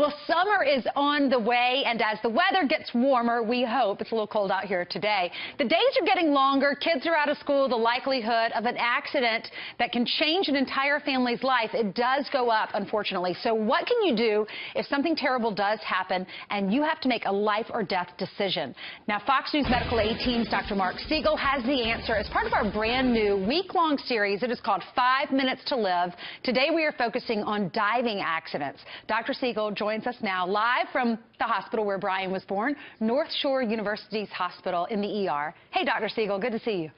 Well, summer is on the way, and as the weather gets warmer, we hope, it's a little cold out here today, the days are getting longer, kids are out of school, the likelihood of an accident that can change an entire family's life, it does go up, unfortunately. So what can you do if something terrible does happen and you have to make a life or death decision? Now, Fox News Medical 18's Dr. Marc Siegel has the answer as part of our brand new week-long series. It is called 5 Minutes to Live. Today we are focusing on diving accidents. Dr. Siegel joins us now live from the hospital where Brian was born, North Shore University's hospital in the ER. Hey, Dr. Siegel, good to see you.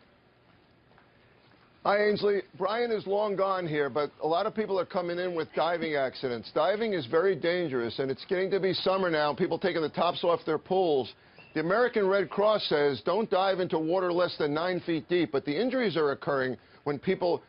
Hi, Ainsley. Brian is long gone here, but a lot of people are coming in with diving accidents. Diving is very dangerous, and it's getting to be summer now. People taking the tops off their pools. The American Red Cross says don't dive into water less than 9 feet deep, but the injuries are occurring when people,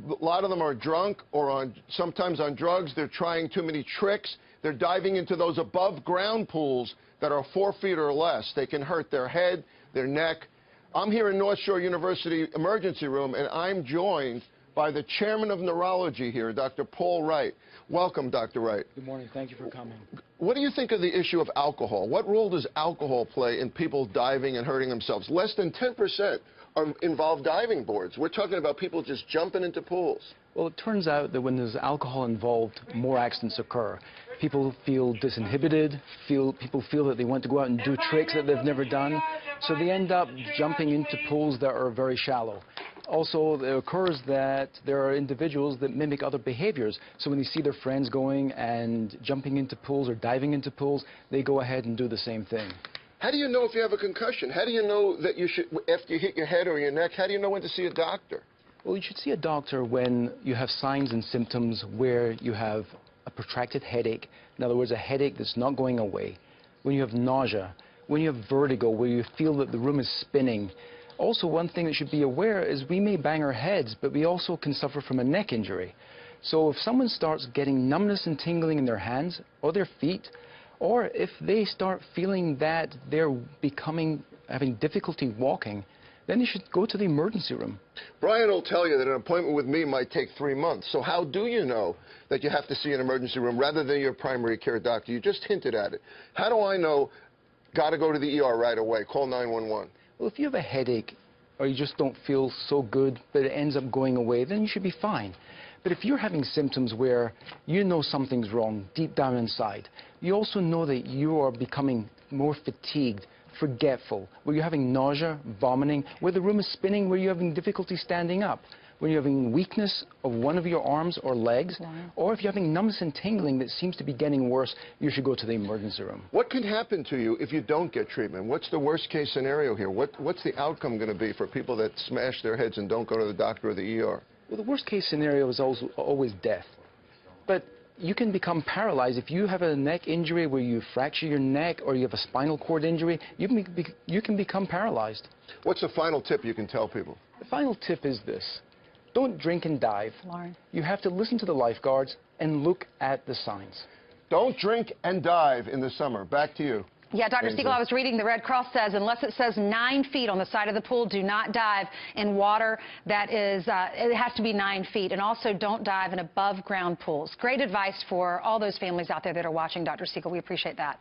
a lot of them are drunk or sometimes on drugs. They're trying too many tricks. They're diving into those above ground pools that are 4 feet or less. They can hurt their head, their neck. I'm here in North Shore University emergency room, and I'm joined by the chairman of neurology here, Dr. Paul Wright. Welcome, Dr. Wright. Good morning. Thank you for coming. What do you think of the issue of alcohol? What role does alcohol play in people diving and hurting themselves? Less than 10% involve diving boards. We're talking about people just jumping into pools. Well, it turns out that when there's alcohol involved, more accidents occur. People feel disinhibited, people feel that they want to go out and do tricks that they've never done, so they end up jumping into pools that are very shallow. Also, it occurs that there are individuals that mimic other behaviors. So when they see their friends going and jumping into pools or diving into pools, they go ahead and do the same thing. How do you know if you have a concussion? How do you know that you should, after you hit your head or your neck, how do you know when to see a doctor? Well, you should see a doctor when you have signs and symptoms where you have a protracted headache, in other words, a headache that's not going away, when you have nausea, when you have vertigo, where you feel that the room is spinning. Also, one thing that should be aware is we may bang our heads, but we also can suffer from a neck injury. So if someone starts getting numbness and tingling in their hands or their feet, or if they start feeling that they're having difficulty walking, then you should go to the emergency room. Brian will tell you that an appointment with me might take 3 months. So how do you know that you have to see an emergency room rather than your primary care doctor? You just hinted at it. How do I know, got to go to the ER right away, call 911? Well, if you have a headache or you just don't feel so good, but it ends up going away, then you should be fine. But if you're having symptoms where you know something's wrong deep down inside, you also know that you are becoming more fatigued, forgetful, where you're having nausea, vomiting, where the room is spinning, where you're having difficulty standing up, when you're having weakness of one of your arms or legs, or if you're having numbness and tingling that seems to be getting worse, you should go to the emergency room. What can happen to you if you don't get treatment? What's the worst case scenario here? What's the outcome going to be for people that smash their heads and don't go to the doctor or the ER? Well, the worst case scenario is always death. But you can become paralyzed. If you have a neck injury where you fracture your neck or you have a spinal cord injury, you can become paralyzed. What's the final tip you can tell people? The final tip is this. Don't drink and dive. Lauren. You have to listen to the lifeguards and look at the signs. Don't drink and dive in the summer. Back to you. Yeah, Dr. Siegel, I was reading the Red Cross says unless it says 9 feet on the side of the pool, do not dive in water that is, it has to be 9 feet. And also don't dive in above ground pools. Great advice for all those families out there that are watching, Dr. Siegel. We appreciate that.